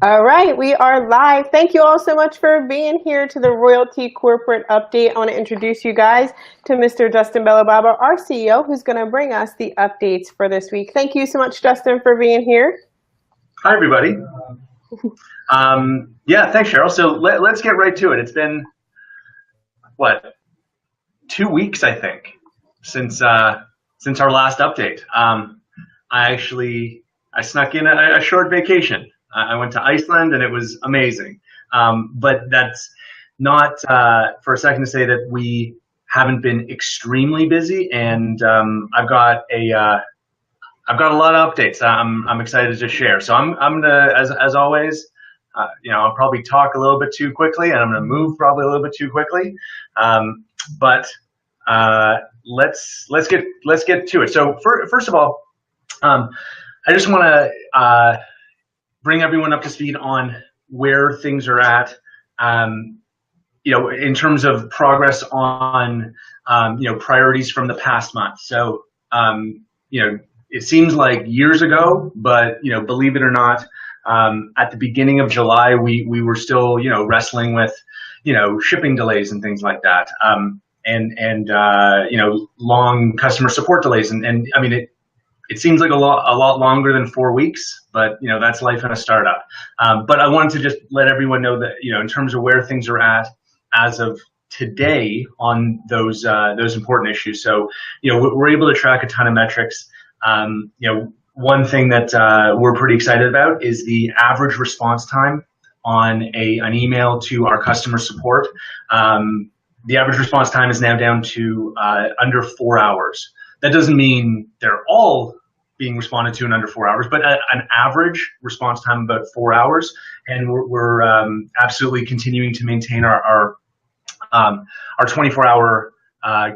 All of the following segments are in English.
All right, we are live. Thank you all so much for being here to the Royalty Corporate Update. I want to introduce you guys to Mr. Justin Bellababa, our CEO, who's going to bring us the updates for this week. Thank you so much, Justin, for being here. Hi, everybody. Yeah, thanks, Cheryl. So let's get right to it. It's been, what, 2 weeks, I think, since our last update. I snuck in a short vacation. I went to Iceland, and it was amazing. But that's not for a second to say that we haven't been extremely busy. And I've got a lot of updates. I'm excited to share. So I'm gonna, as always, I'll probably talk a little bit too quickly, and I'm gonna move probably a little bit too quickly. But let's get to it. So first of all, I just want to bring everyone up to speed on where things are at, in terms of progress on, priorities from the past month. So, it seems like years ago, but, believe it or not, at the beginning of July, we were still, wrestling with, shipping delays and things like that. And long customer support delays. And I mean, it seems like a lot longer than 4 weeks, but that's life in a startup. But I wanted to just let everyone know that in terms of where things are at as of today on those important issues. So we're able to track a ton of metrics. One thing that we're pretty excited about is the average response time on an email to our customer support. The average response time is now down to under 4 hours. That doesn't mean they're all being responded to in under 4 hours, but an average response time about 4 hours, and we're absolutely continuing to maintain our 24-hour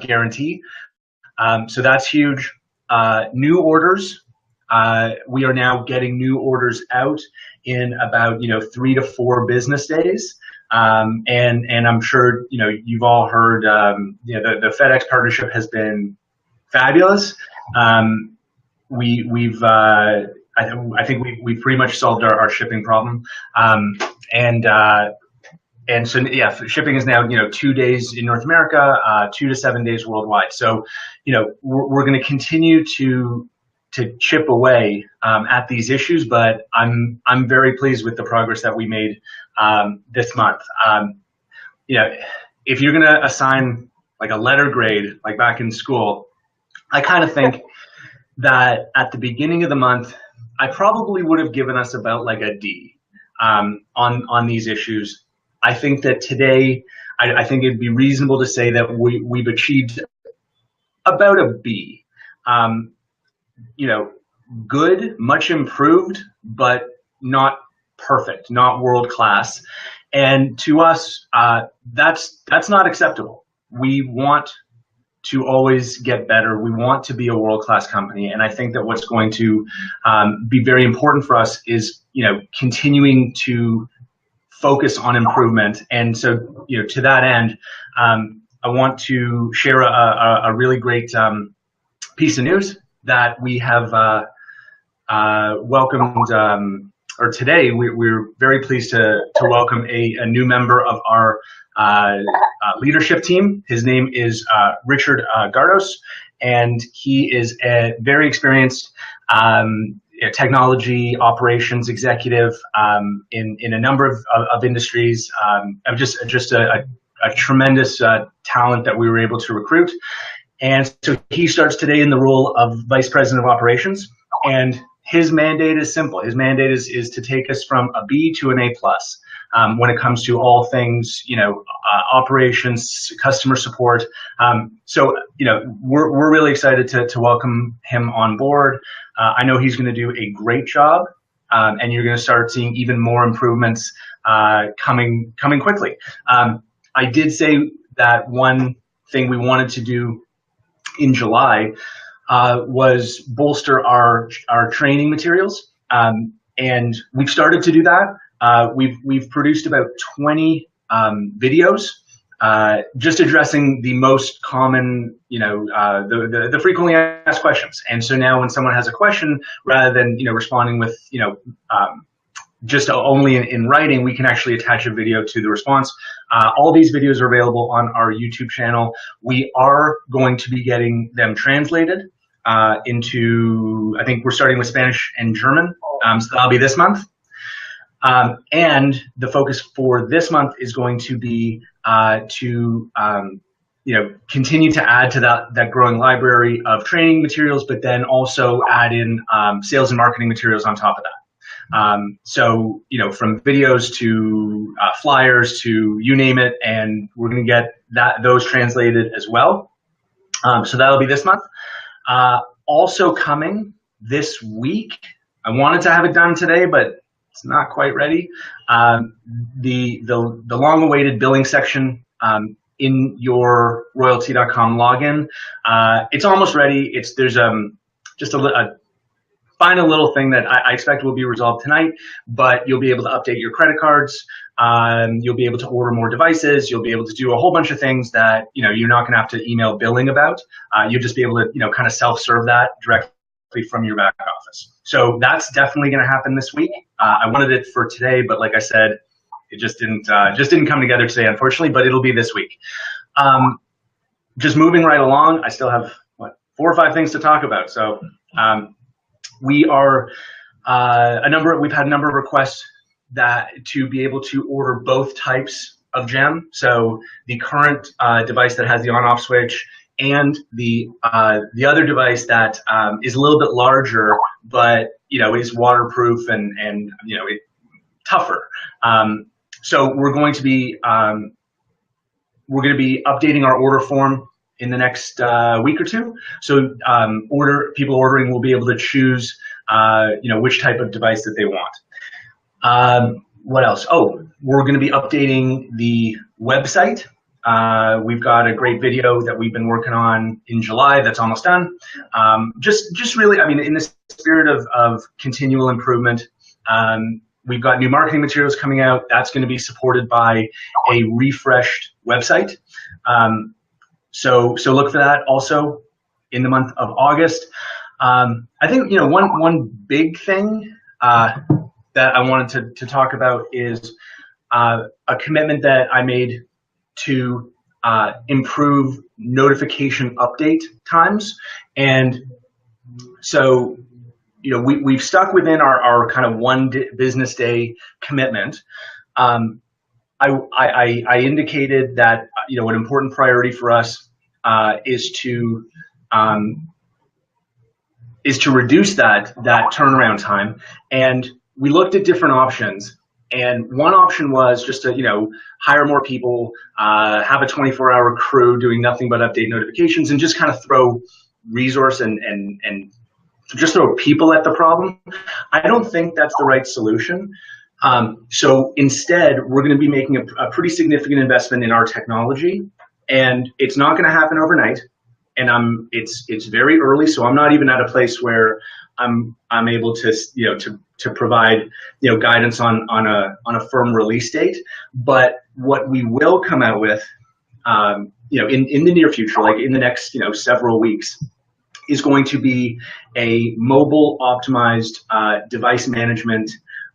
guarantee. So that's huge. New orders. We are now getting new orders out in about 3 to 4 business days. And I'm sure you've all heard the FedEx partnership has been fabulous. I think we've pretty much solved our shipping problem. And so yeah, shipping is now 2 days in North America, 2 to 7 days worldwide. So we're going to continue to chip away at these issues, but I'm very pleased with the progress that we made this month. If you're going to assign like a letter grade, like back in school, I kind of think that at the beginning of the month, I probably would have given us about like a D on these issues. I think that today, I think it'd be reasonable to say that we've achieved about a B. Good, much improved, but not perfect, not world class. And to us, that's not acceptable. We want to always get better. We want to be a world-class company. And I think that what's going to be very important for us is, continuing to focus on improvement. And so, to that end, I want to share a really great piece of news that we have welcomed, or today we're very pleased to welcome a new member of our leadership team. His name is Richard Gardos, and he is a very experienced technology operations executive in a number of industries. Just a tremendous talent that we were able to recruit. And so he starts today in the role of Vice President of Operations, and his mandate is simple. His mandate is to take us from a B to an A+. When it comes to all things, operations, customer support. So we're really excited to welcome him on board. I know he's going to do a great job, and you're going to start seeing even more improvements coming quickly. I did say that one thing we wanted to do in July was bolster our training materials, and we've started to do that. We've produced about 20 videos, just addressing the most common, the frequently asked questions. And so now when someone has a question, rather than responding with just only in writing, we can actually attach a video to the response. All these videos are available on our YouTube channel. We are going to be getting them translated into, I think we're starting with Spanish and German, so that'll be this month. And the focus for this month is going to be to continue to add to that growing library of training materials, but then also add in sales and marketing materials on top of that. So from videos to flyers to you name it, and we're going to get those translated as well. So that'll be this month. Also coming this week, I wanted to have it done today, but it's not quite ready. The long-awaited billing section in your royaltie.com login, it's almost ready. There's just a final little thing that I expect will be resolved tonight, but you'll be able to update your credit cards. You'll be able to order more devices. You'll be able to do a whole bunch of things that you're not going to have to email billing about. You'll just be able to kind of self-serve that directly from your back office. So that's definitely going to happen this week. I wanted it for today, but like I said, it just didn't come together today, unfortunately. But it'll be this week. Just moving right along. I still have 4 or 5 things to talk about. So we are we've had a number of requests to be able to order both types of gem. So the current device that has the on-off switch, and the other device that is a little bit larger, but is waterproof and tougher. So we're going to be updating our order form in the next week or two. So people ordering will be able to choose which type of device that they want. What else? Oh, we're going to be updating the website. We've got a great video that we've been working on in July that's almost done. Just really, in the spirit of continual improvement. We've got new marketing materials coming out. That's going to be supported by a refreshed website. So look for that also in the month of August. I think one big thing that I wanted to talk about is a commitment that I made to improve notification update times. And so, we've stuck within our kind of one business day commitment. I indicated that, an important priority for us is to reduce that turnaround time. And we looked at different options. And one option was just to, hire more people, have a 24-hour crew doing nothing but update notifications, and just kind of throw resource and just throw people at the problem. I don't think that's the right solution. So instead, we're going to be making a pretty significant investment in our technology, and it's not going to happen overnight. And it's very early, so I'm not even at a place where I'm able to to provide guidance on a firm release date. But what we will come out with in the near future, like in the next several weeks, is going to be a mobile optimized device management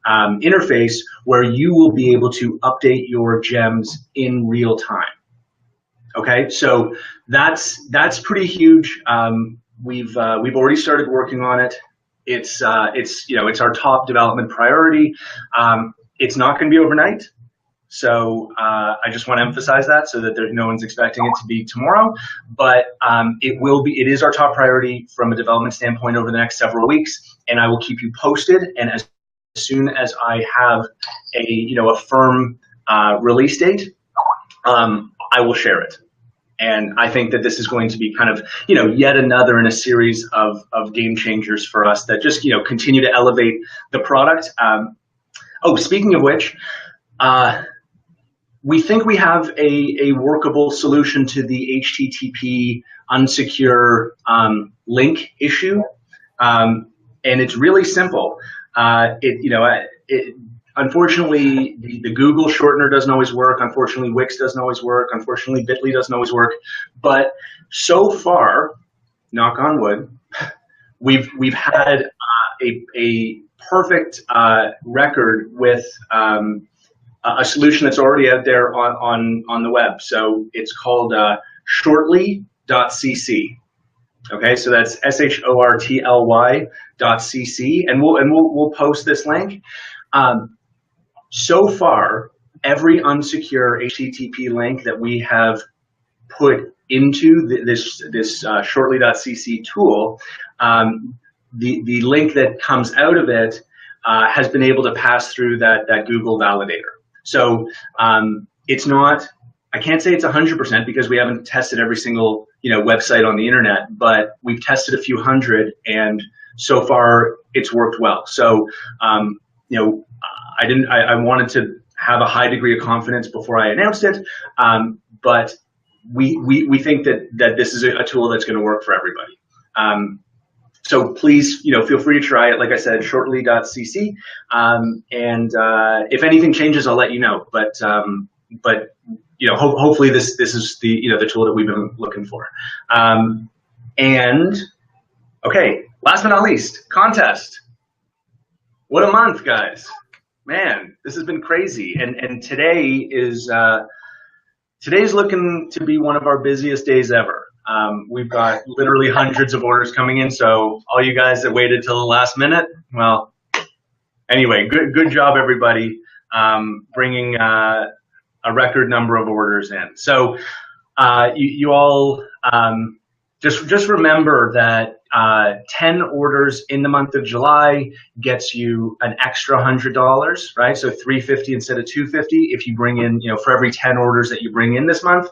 interface where you will be able to update your gems in real time. Okay, so that's pretty huge. We've already started working on it. It's our top development priority. It's not going to be overnight, so I just want to emphasize that so that no one's expecting it to be tomorrow. But it will be. It is our top priority from a development standpoint over the next several weeks, and I will keep you posted. And as soon as I have a firm release date, I will share it. And I think that this is going to be kind of, yet another in a series of game changers for us that just, continue to elevate the product. Speaking of which, we think we have a workable solution to the HTTP unsecure link issue. And it's really simple. Unfortunately, the Google shortener doesn't always work. Unfortunately, Wix doesn't always work. Unfortunately, Bitly doesn't always work. But so far, knock on wood, we've had a perfect record with a solution that's already out there on the web. So it's called shortly.cc. Okay, so that's shortly.cc, and we'll post this link. So far, every unsecure HTTP link that we have put into this shortly.cc tool, the link that comes out of it has been able to pass through that Google validator. So it's not, I can't say it's 100% because we haven't tested every single website on the internet, but we've tested a few hundred, and so far it's worked well. So I wanted to have a high degree of confidence before I announced it, but we think that this is a tool that's going to work for everybody. So please, feel free to try it. Like I said, shortly.cc, and if anything changes, I'll let you know. But hopefully this is the tool that we've been looking for. And okay, last but not least, contest. What a month, guys! Man, this has been crazy, and today's looking to be one of our busiest days ever. We've got literally hundreds of orders coming in, so all you guys that waited till the last minute, well, anyway, good job, everybody, bringing a record number of orders in. So you all just remember that 10 orders in the month of July gets you an extra $100, right? So $350 instead of $250 if you bring in, for every 10 orders that you bring in this month.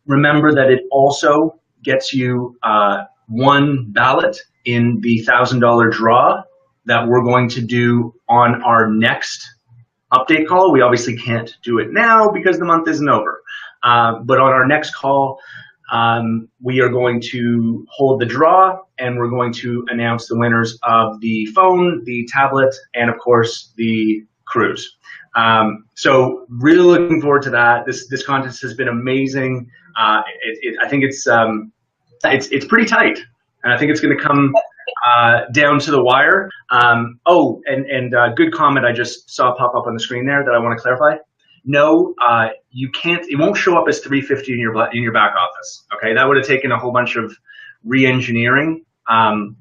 Remember that it also gets you one ballot in the $1,000 draw that we're going to do on our next update call. We obviously can't do it now because the month isn't over. But on our next call, we are going to hold the draw, and we're going to announce the winners of the phone, the tablet, and of course the cruise. So really looking forward to that. This contest has been amazing. I think it's pretty tight, and I think it's going to come down to the wire. Good comment I just saw pop up on the screen there that I want to clarify. No, you can't. It won't show up as $350 in your back office. Okay, that would have taken a whole bunch of re-engineering, and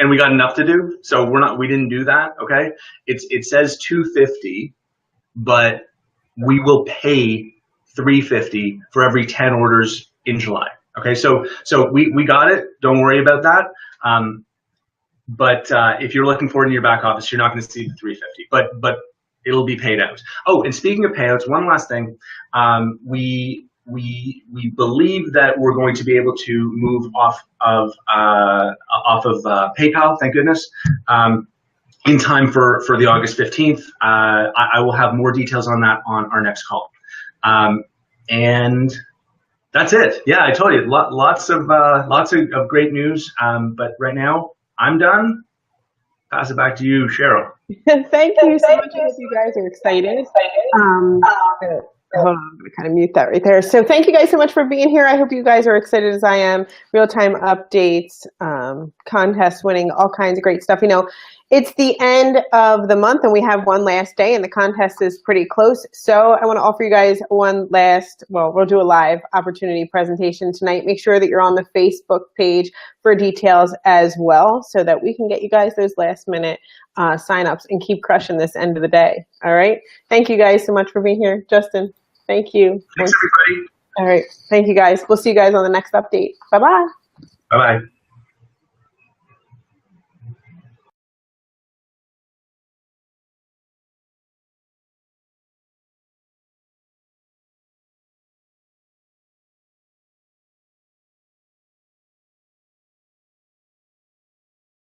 we got enough to do. So we didn't do that. Okay, it says $250, but we will pay $350 for every 10 orders in July. Okay, so we got it. Don't worry about that. But if you're looking for it in your back office, you're not going to see the $350. But it'll be paid out. Oh, and speaking of payouts, one last thing. We believe that we're going to be able to move off of PayPal. Thank goodness. In time for the August 15th. I will have more details on that on our next call. And that's it. Yeah, I told you, lots of great news. But right now, I'm done. Pass it back to you, Cheryl. Thank you so much. I hope you guys are excited. Hold on, I'm gonna kind of mute that right there. So thank you guys so much for being here. I hope you guys are excited as I am. Real-time updates, contest winning, all kinds of great stuff. It's the end of the month and we have one last day and the contest is pretty close. So I want to offer you guys one last, we'll do a live opportunity presentation tonight. Make sure that you're on the Facebook page for details as well so that we can get you guys those last minute signups and keep crushing this end of the day. All right. Thank you guys so much for being here. Justin, thank you. Thanks, everybody. All right. Thank you guys. We'll see you guys on the next update. Bye-bye. Bye-bye.